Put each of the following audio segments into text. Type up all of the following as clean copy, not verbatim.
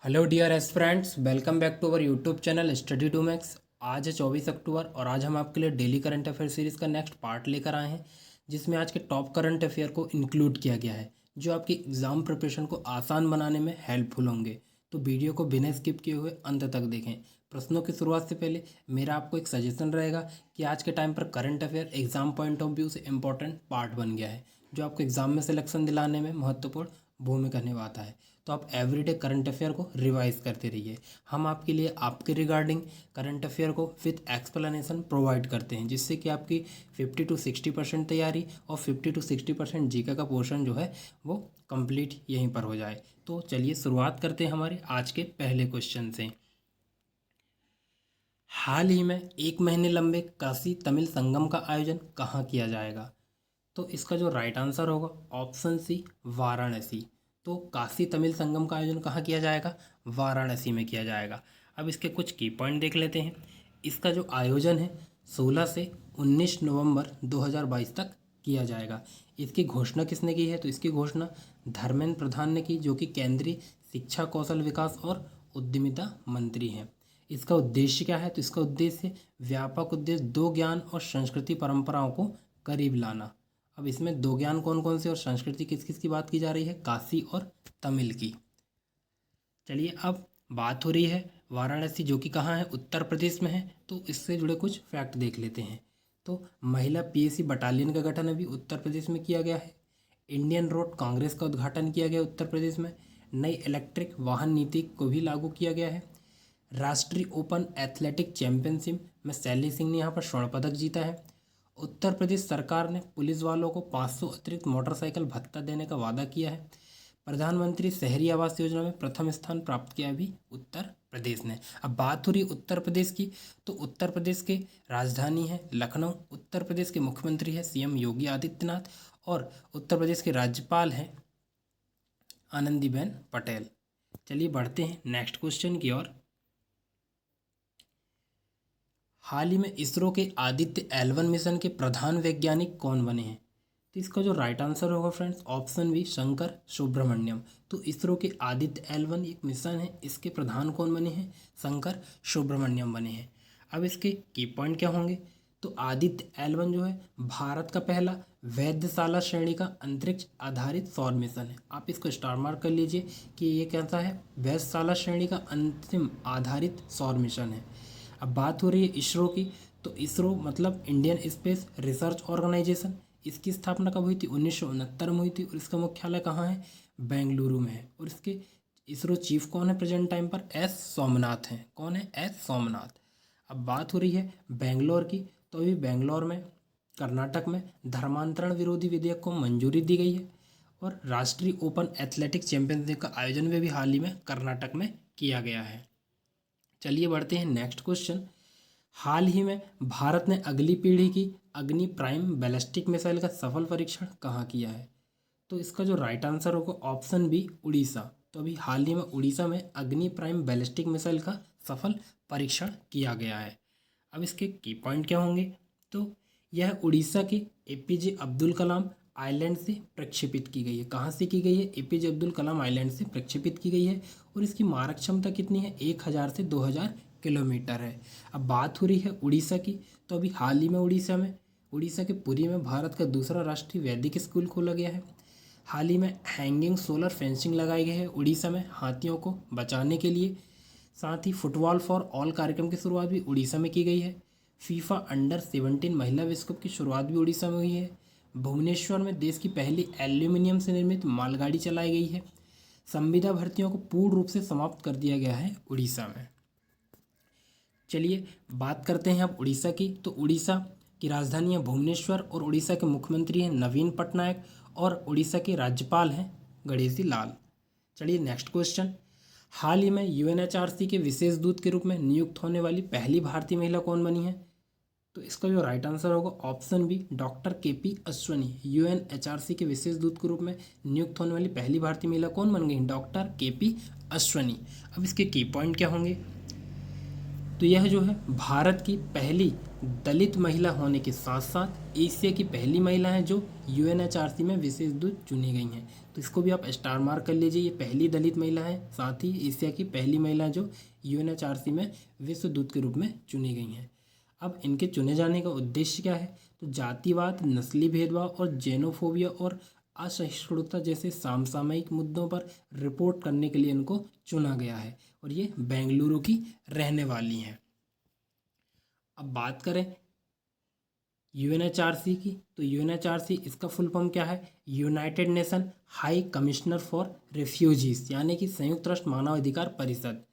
Hello dear aspirants, welcome back to our YouTube channel study to max. आज है 24 अक्टूबर और आज हम आपके लिए डेली करंट अफेयर सीरीज़ का नेक्स्ट पार्ट लेकर आए हैं, जिसमें आज के टॉप करंट अफेयर को इंक्लूड किया गया है जो आपकी एग्ज़ाम प्रिपरेशन को आसान बनाने में हेल्पफुल होंगे। तो वीडियो को बिना स्किप किए हुए अंत तक देखें। प्रश्नों की शुरुआत से पहले मेरा आपको एक सजेशन रहेगा कि आज के टाइम पर current affair exam point of view से इम्पॉर्टेंट पार्ट बन गया है, जो आपको एग्ज़ाम में सिलेक्शन दिलाने में महत्वपूर्ण भूमिका निभाता है। तो आप एवरीडे करंट अफेयर को रिवाइज करते रहिए। हम आपके लिए आपके रिगार्डिंग करंट अफेयर को विथ एक्सप्लेनेशन प्रोवाइड करते हैं, जिससे कि आपकी 50 to 60% तैयारी और 50 to 60% जीके का पोर्शन जो है वो कंप्लीट यहीं पर हो जाए। तो चलिए शुरुआत करते हैं हमारे आज के पहले क्वेश्चन से। हाल ही में 1 महीने लंबे काशी तमिल संगम का आयोजन कहाँ किया जाएगा? तो इसका जो राइट आंसर होगा ऑप्शन सी, वाराणसी। तो काशी तमिल संगम का आयोजन कहाँ किया जाएगा? वाराणसी में किया जाएगा। अब इसके कुछ की पॉइंट देख लेते हैं। इसका जो आयोजन है 16 से 19 नवंबर 2022 तक किया जाएगा। इसकी घोषणा किसने की है? तो इसकी घोषणा धर्मेंद्र प्रधान ने की, जो कि केंद्रीय शिक्षा, कौशल विकास और उद्यमिता मंत्री हैं। इसका उद्देश्य क्या है? तो इसका उद्देश्य व्यापक उद्देश्य दो ज्ञान और संस्कृति परंपराओं को करीब लाना। अब इसमें दो ज्ञान कौन कौन से और संस्कृति किस किस की बात की जा रही है? काशी और तमिल की। चलिए अब बात हो रही है वाराणसी, जो कि कहाँ है? उत्तर प्रदेश में है। तो इससे जुड़े कुछ फैक्ट देख लेते हैं। तो महिला पीएसी बटालियन का गठन अभी उत्तर प्रदेश में किया गया है। इंडियन रोड कांग्रेस का उद्घाटन किया गया उत्तर प्रदेश में। नई इलेक्ट्रिक वाहन नीति को भी लागू किया गया है। राष्ट्रीय ओपन एथलेटिक चैंपियनशिप में शैली सिंह ने यहाँ पर स्वर्ण पदक जीता है। उत्तर प्रदेश सरकार ने पुलिस वालों को 500 अतिरिक्त मोटरसाइकिल भत्ता देने का वादा किया है। प्रधानमंत्री शहरी आवास योजना में प्रथम स्थान प्राप्त किया भी उत्तर प्रदेश ने। अब बात हो रही उत्तर प्रदेश की, तो उत्तर प्रदेश के राजधानी है लखनऊ। उत्तर प्रदेश के मुख्यमंत्री है सीएम योगी आदित्यनाथ और उत्तर प्रदेश के राज्यपाल हैं आनंदीबेन पटेल। चलिए बढ़ते हैं नेक्स्ट क्वेश्चन की ओर। हाल ही में इसरो के आदित्य L1 मिशन के प्रधान वैज्ञानिक कौन बने हैं? तो इसका जो राइट आंसर होगा friends option B, Shankar Subramaniam. तो इसरो के आदित्य L1 एक मिशन है, इसके प्रधान कौन बने हैं? शंकर सुब्रमण्यम बने हैं। अब इसके की पॉइंट क्या होंगे? तो आदित्य L1 जो है भारत का पहला वैधशाला श्रेणी का अंतरिक्ष आधारित सौर मिशन है। आप इसको स्टार मार्क कर लीजिए कि ये कैसा है? वैधशाला श्रेणी का अंतिम आधारित सौर मिशन है। अब बात हो रही है इसरो की, तो इसरो मतलब इंडियन स्पेस रिसर्च ऑर्गेनाइजेशन। इसकी स्थापना कब हुई थी? 1969 में हुई थी और इसका मुख्यालय कहाँ है? बेंगलुरु में है। और इसके इसरो चीफ कौन है प्रेजेंट टाइम पर? एस सोमनाथ हैं। कौन है? एस सोमनाथ। अब बात हो रही है बेंगलोर की, तो अभी बेंगलोर में कर्नाटक में धर्मांतरण विरोधी विधेयक को मंजूरी दी गई है और राष्ट्रीय ओपन एथलेटिक चैंपियनशिप का आयोजन भी हाल ही में कर्नाटक में किया गया है। चलिए बढ़ते हैं नेक्स्ट क्वेश्चन। हाल ही में भारत ने अगली पीढ़ी की अग्नि प्राइम बैलिस्टिक मिसाइल का सफल परीक्षण कहाँ किया है? तो इसका जो राइट आंसर होगा ऑप्शन बी, उड़ीसा। तो अभी हाल ही में उड़ीसा में अग्नि प्राइम बैलिस्टिक मिसाइल का सफल परीक्षण किया गया है। अब इसके की पॉइंट क्या होंगे? तो यह उड़ीसा के एपीजे अब्दुल कलाम आइलैंड से प्रक्षेपित की गई है। कहाँ से की गई है? एपीजे अब्दुल कलाम आइलैंड से प्रक्षेपित की गई है और इसकी मारक क्षमता कितनी है? 1000 से 2000 किलोमीटर है। अब बात हो रही है उड़ीसा की, तो अभी हाल ही में उड़ीसा के पुरी में भारत का दूसरा राष्ट्रीय वैदिक स्कूल खोला गया है। हाल ही में हैंगिंग सोलर फेंसिंग लगाई गई है उड़ीसा में हाथियों को बचाने के लिए। साथ ही फुटबॉल फॉर ऑल कार्यक्रम की शुरुआत भी उड़ीसा में की गई है। फीफा अंडर 17 महिला विश्व कप की शुरुआत भी उड़ीसा में हुई है। भुवनेश्वर में देश की पहली एल्यूमिनियम से निर्मित मालगाड़ी चलाई गई है। संविदा भर्तियों को पूर्ण रूप से समाप्त कर दिया गया है उड़ीसा में। चलिए बात करते हैं अब उड़ीसा की, तो उड़ीसा की राजधानी है भुवनेश्वर और उड़ीसा के मुख्यमंत्री हैं नवीन पटनायक और उड़ीसा के राज्यपाल हैं गणेशी लाल। चलिए नेक्स्ट क्वेश्चन। हाल ही में यूएनएचआरसी के विशेष दूत के रूप में नियुक्त होने वाली पहली भारतीय महिला कौन बनी है? तो इसका जो राइट आंसर होगा option B, doctor KP Ashwani. UNHRC के विशेष दूत के रूप में नियुक्त होने वाली पहली भारतीय महिला कौन बन गई? Doctor KP Ashwani. अब इसके की पॉइंट क्या होंगे? तो यह जो है भारत की पहली दलित महिला होने के साथ साथ एशिया की पहली महिला है जो यूएनएचआरसी में विशेष दूत चुनी गई हैं। तो इसको भी आप स्टार मार्क कर लीजिए, ये पहली दलित महिला है, साथ ही एशिया की पहली महिला जो यूएनएचआरसी में विश्व दूत के रूप में चुनी गई हैं। अब इनके चुने जाने का उद्देश्य क्या है? तो जातिवाद, नस्ली भेदभाव और जेनोफोबिया और असहिष्णुता जैसे समसामयिक मुद्दों पर रिपोर्ट करने के लिए इनको चुना गया है और ये बेंगलुरु की रहने वाली हैं। अब बात करें यूएनएचआरसी की, तो यूएनएचआरसी इसका फुल फॉर्म क्या है? United nation high commissioner for refugees, यानी कि संयुक्त राष्ट्र मानवाधिकार परिषद।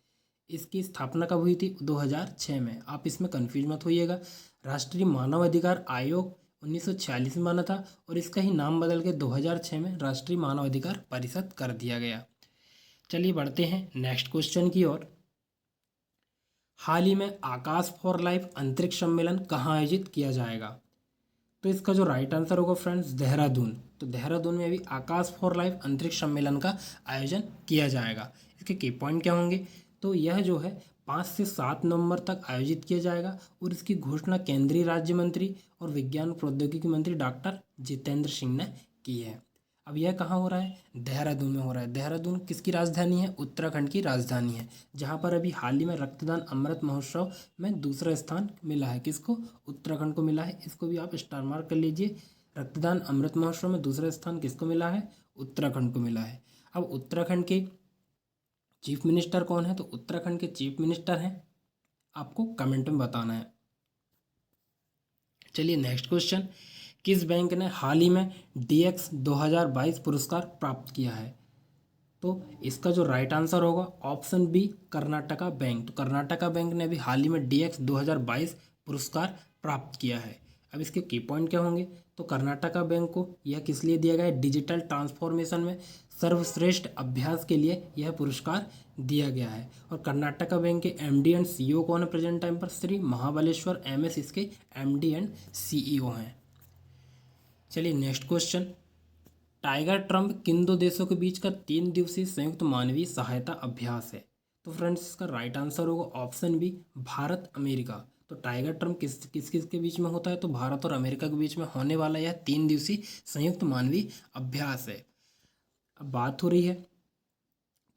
इसकी स्थापना कब हुई थी? 2006 में। आप इसमें कंफ्यूज मत होइएगा। राष्ट्रीय मानवाधिकार आयोग 1946 में बना था और इसका ही नाम बदल के 2006 में राष्ट्रीय मानवाधिकार परिषद कर दिया गया। चलिए बढ़ते हैं नेक्स्ट क्वेश्चन की ओर। हाल ही में आकाश फॉर लाइफ अंतरिक्ष सम्मेलन कहाँ आयोजित किया जाएगा? तो इसका जो राइट आंसर होगा फ्रेंड्स, देहरादून। तो देहरादून में अभी आकाश फॉर लाइफ अंतरिक्ष सम्मेलन का आयोजन किया जाएगा। इसके की पॉइंट क्या होंगे? तो यह जो है 5 से 7 नवंबर तक आयोजित किया जाएगा और इसकी घोषणा केंद्रीय राज्य मंत्री और विज्ञान प्रौद्योगिकी मंत्री डॉक्टर जितेंद्र सिंह ने की है। अब यह कहाँ हो रहा है? देहरादून में हो रहा है। देहरादून किसकी राजधानी है? उत्तराखंड की राजधानी है, जहाँ पर अभी हाल ही में रक्तदान अमृत महोत्सव में दूसरा स्थान मिला है। किसको? उत्तराखंड को मिला है। इसको भी आप स्टार मार्क कर लीजिए। रक्तदान अमृत महोत्सव में दूसरा स्थान किसको मिला है? उत्तराखंड को मिला है। अब उत्तराखंड के चीफ मिनिस्टर कौन है? तो उत्तराखंड के चीफ मिनिस्टर हैं, आपको कमेंट में बताना है। चलिए नेक्स्ट क्वेश्चन, किस बैंक ने हाल ही में DX 2022 पुरस्कार प्राप्त किया है? तो इसका जो राइट आंसर होगा ऑप्शन बी, कर्नाटका बैंक। तो कर्नाटका बैंक ने अभी हाल ही में DX 2022 पुरस्कार प्राप्त किया है। अब इसके की पॉइंट क्या होंगे? तो कर्नाटका बैंक को यह किस लिए दिया गया है? डिजिटल ट्रांसफॉर्मेशन में सर्वश्रेष्ठ अभ्यास के लिए यह पुरस्कार दिया गया है। और कर्नाटका बैंक के MD एंड CEO कौन है प्रेजेंट टाइम पर? श्री महाबलेश्वर MS इसके MD एंड CEO हैं। चलिए नेक्स्ट क्वेश्चन, टाइगर ट्रम्प किन दो देशों के बीच का 3 दिवसीय संयुक्त मानवीय सहायता अभ्यास है? तो फ्रेंड्स इसका राइट आंसर होगा ऑप्शन बी, भारत अमेरिका। तो टाइगर ट्रम्प किस किस किस के बीच में होता है? तो भारत और अमेरिका के बीच में होने वाला यह 3 दिवसीय संयुक्त मानवीय अभ्यास है। अब बात हो रही है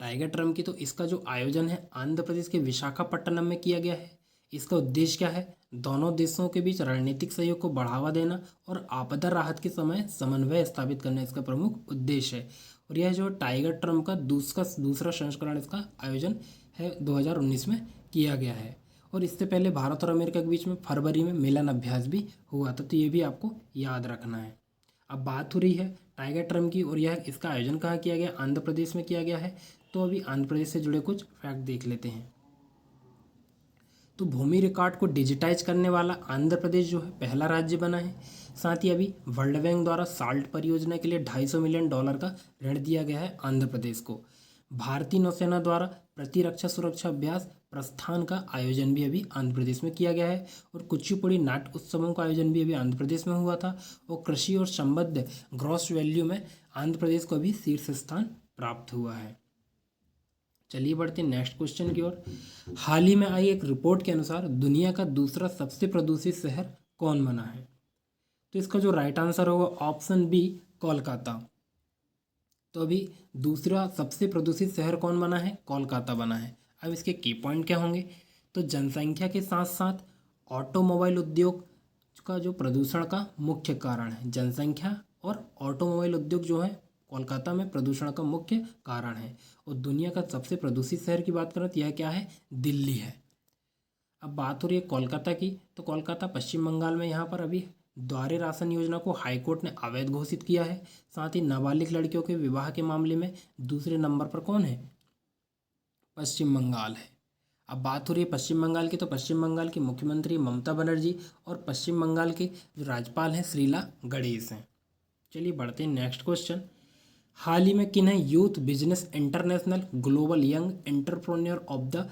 टाइगर ट्रम्प की, तो इसका जो आयोजन है आंध्र प्रदेश के विशाखापट्टनम में किया गया है। इसका उद्देश्य क्या है? दोनों देशों के बीच रणनीतिक सहयोग को बढ़ावा देना और आपदा राहत के समय समन्वय स्थापित करना इसका प्रमुख उद्देश्य है। और यह जो टाइगर ट्रम्प का दूसरा संस्करण इसका आयोजन है 2019 में किया गया है। और इससे पहले भारत और अमेरिका के बीच में फरवरी में मिलन अभ्यास भी हुआ था, तो ये भी आपको याद रखना है। अब बात हो रही है टाइगर ट्रम्प की और यह इसका आयोजन कहाँ किया गया? आंध्र प्रदेश में किया गया है। तो अभी आंध्र प्रदेश से जुड़े कुछ फैक्ट देख लेते हैं। तो भूमि रिकॉर्ड को डिजिटाइज करने वाला आंध्र प्रदेश जो है पहला राज्य बना है। साथ ही अभी वर्ल्ड बैंक द्वारा साल्ट परियोजना के लिए $250 मिलियन का ऋण दिया गया है आंध्र प्रदेश को। भारतीय नौसेना द्वारा प्रतिरक्षा सुरक्षा अभ्यास प्रस्थान का आयोजन भी अभी आंध्र प्रदेश में किया गया है। और कुचिपुड़ी नाट्य उत्सवों का आयोजन भी अभी आंध्र प्रदेश में हुआ था। और कृषि और संबद्ध ग्रॉस वैल्यू में आंध्र प्रदेश को अभी शीर्ष स्थान प्राप्त हुआ है। चलिए बढ़ते हैं नेक्स्ट क्वेश्चन की ओर। हाल ही में आई एक रिपोर्ट के अनुसार दुनिया का दूसरा सबसे प्रदूषित शहर कौन बना है? तो इसका जो राइट आंसर होगा ऑप्शन बी, कोलकाता। तो अभी दूसरा सबसे प्रदूषित शहर कौन बना है? कोलकाता बना है। अब इसके की पॉइंट क्या होंगे? तो जनसंख्या के साथ साथ ऑटोमोबाइल उद्योग का जो प्रदूषण का मुख्य कारण है, जनसंख्या और ऑटोमोबाइल उद्योग जो है कोलकाता में प्रदूषण का मुख्य कारण है। और दुनिया का सबसे प्रदूषित शहर की बात करें तो यह क्या है? दिल्ली है। अब बात हो रही है कोलकाता की, तो कोलकाता पश्चिम बंगाल में, यहाँ पर अभी द्वारे राशन योजना को हाईकोर्ट ने अवैध घोषित किया है। साथ ही नाबालिग लड़कियों के विवाह के मामले में दूसरे नंबर पर कौन है? पश्चिम बंगाल है। अब बात हो रही है पश्चिम बंगाल की, तो पश्चिम बंगाल की मुख्यमंत्री ममता बनर्जी और पश्चिम बंगाल के जो राज्यपाल हैं शीला गणेश हैं। चलिए बढ़ते हैं नेक्स्ट क्वेश्चन। हाल ही में किन्हें youth business international global young entrepreneur of the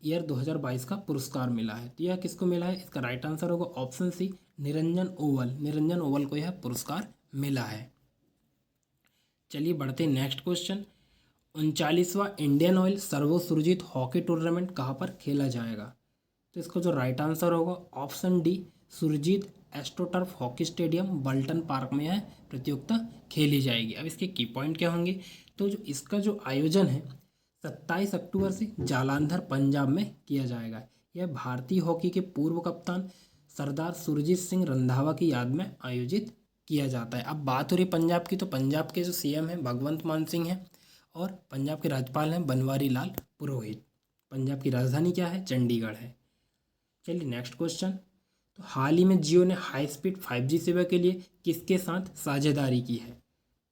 year 2022 का पुरस्कार मिला है? तो यह किसको मिला है? इसका राइट आंसर होगा option C, Niranjan Oval. Niranjan Oval को यह पुरस्कार मिला है। चलिए बढ़ते हैं नेक्स्ट क्वेश्चन। 39वां इंडियन ऑयल सर्वसुरजीत हॉकी टूर्नामेंट कहाँ पर खेला जाएगा? तो इसका जो राइट आंसर होगा option D, Surjit astroturf hockey stadium Burlton park में यह प्रतियोगिता खेली जाएगी। अब इसके की पॉइंट क्या होंगे, तो जो इसका जो आयोजन है 27 अक्टूबर से जालंधर पंजाब में किया जाएगा। यह भारतीय हॉकी के पूर्व कप्तान सरदार सुरजीत सिंह रंधावा की याद में आयोजित किया जाता है। अब बात हो रही पंजाब की, तो पंजाब के जो सीएम हैं भगवंत मान सिंह हैं और पंजाब के राज्यपाल हैं बनवारी लाल पुरोहित। पंजाब की राजधानी क्या है, चंडीगढ़ है। चलिए नेक्स्ट क्वेश्चन, तो हाल ही में जियो ने हाई स्पीड 5G सेवा के लिए किसके साथ साझेदारी की है,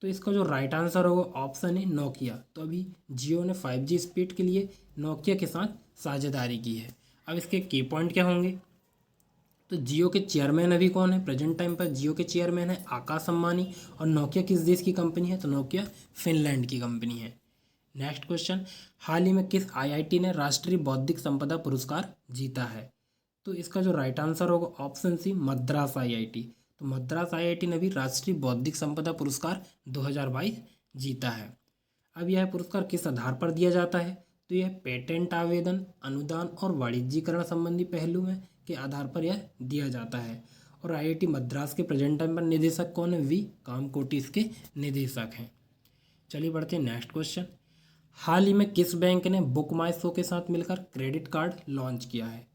तो इसका जो राइट आंसर होगा ऑप्शन है नोकिया। तो अभी जियो ने 5G स्पीड के लिए नोकिया के साथ साझेदारी की है। अब इसके की पॉइंट क्या होंगे, तो जियो के चेयरमैन अभी कौन है, प्रेजेंट टाइम पर जियो के चेयरमैन है आकाश अंबानी। और नोकिया किस देश की कंपनी है, तो नोकिया फिनलैंड की कंपनी है। नेक्स्ट क्वेश्चन, हाल ही में किस आईआईटी ने राष्ट्रीय बौद्धिक संपदा पुरस्कार जीता है, तो इसका जो राइट आंसर होगा ऑप्शन सी, मद्रास आईआईटी। तो मद्रास आईआईटी ने भी राष्ट्रीय बौद्धिक संपदा पुरस्कार 2022 जीता है। अब यह पुरस्कार किस आधार पर दिया जाता है, तो यह पेटेंट आवेदन, अनुदान और वाणिज्यीकरण संबंधी पहलू में के आधार पर यह दिया जाता है। और आईआईटी मद्रास के प्रेजेंट टाइम पर निदेशक कौन है, वी कामकोटी इसके निदेशक हैं। चलिए बढ़ते हैं नेक्स्ट क्वेश्चन, हाल ही में किस बैंक ने बुक माई शो के साथ मिलकर क्रेडिट कार्ड लॉन्च किया है,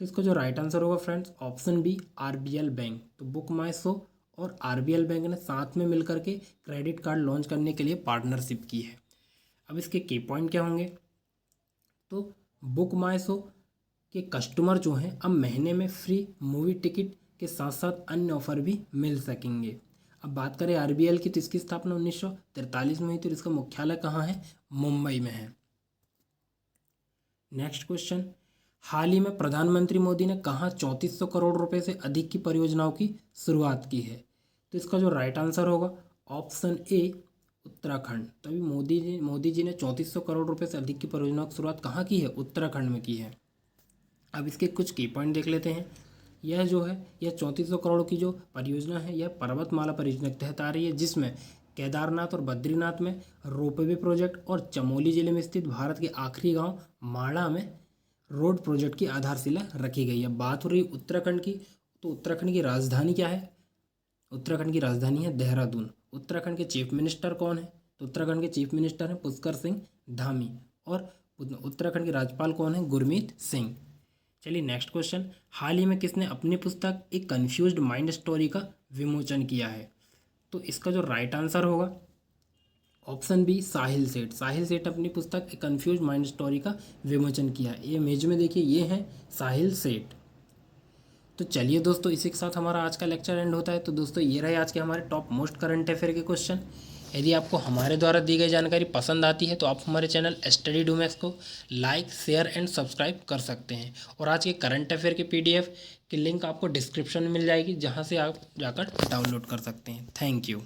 तो इसका जो राइट आंसर होगा friends option B, RBL bank. तो बुक माई शो और आरबीएल बैंक ने साथ में मिलकर के क्रेडिट कार्ड लॉन्च करने के लिए पार्टनरशिप की है। अब इसके की पॉइंट क्या होंगे, तो बुक माई शो के कस्टमर जो हैं अब महीने में फ्री मूवी टिकट के साथ साथ अन्य ऑफर भी मिल सकेंगे। अब बात करें आरबीएल की, तो इसकी स्थापना 1943 में हुई, तो इसका मुख्यालय कहाँ है, मुंबई में है। नेक्स्ट क्वेश्चन, हाल ही में प्रधानमंत्री मोदी ने कहाँ 3400 करोड़ रुपए से अधिक की परियोजनाओं की शुरुआत की है, तो इसका जो राइट आंसर होगा ऑप्शन ए, उत्तराखंड। तो अभी मोदी जी ने 3400 करोड़ रुपए से अधिक की परियोजनाओं की शुरुआत कहाँ की है, उत्तराखंड में की है। अब इसके कुछ की पॉइंट देख लेते हैं। यह जो है यह 3400 करोड़ की जो परियोजना है यह पर्वतमाला परियोजना के तहत आ रही है, जिसमें केदारनाथ और बद्रीनाथ में रोपवे प्रोजेक्ट और चमोली जिले में स्थित भारत के आखिरी गांव माड़ा में रोड प्रोजेक्ट की आधारशिला रखी गई है। बात हो रही उत्तराखंड की, तो उत्तराखंड की राजधानी क्या है, उत्तराखंड की राजधानी है देहरादून। उत्तराखंड के चीफ मिनिस्टर कौन है, तो उत्तराखंड के चीफ मिनिस्टर हैं पुष्कर सिंह धामी। और उत्तराखंड के राज्यपाल कौन है, गुरमीत सिंह। चलिए नेक्स्ट क्वेश्चन, हाल ही में किसने अपनी पुस्तक एक कन्फ्यूज्ड माइंड स्टोरी का विमोचन किया है, तो इसका जो राइट आंसर होगा ऑप्शन बी, साहिल सेठ। साहिल सेठ अपनी पुस्तक एक कन्फ्यूज्ड माइंड स्टोरी का विमोचन किया है। ये इमेज में देखिए, ये हैं साहिल सेठ। तो चलिए दोस्तों, इसी के साथ हमारा आज का लेक्चर एंड होता है। तो दोस्तों ये रहे आज के हमारे टॉप मोस्ट करंट अफेयर के क्वेश्चन। यदि आपको हमारे द्वारा दी गई जानकारी पसंद आती है तो आप हमारे चैनल स्टडी डू मैथ्स को लाइक, शेयर एंड सब्सक्राइब कर सकते हैं। और आज के करंट अफेयर के पीडीएफ की लिंक आपको डिस्क्रिप्शन में मिल जाएगी, जहां से आप जाकर डाउनलोड कर सकते हैं। Thank you.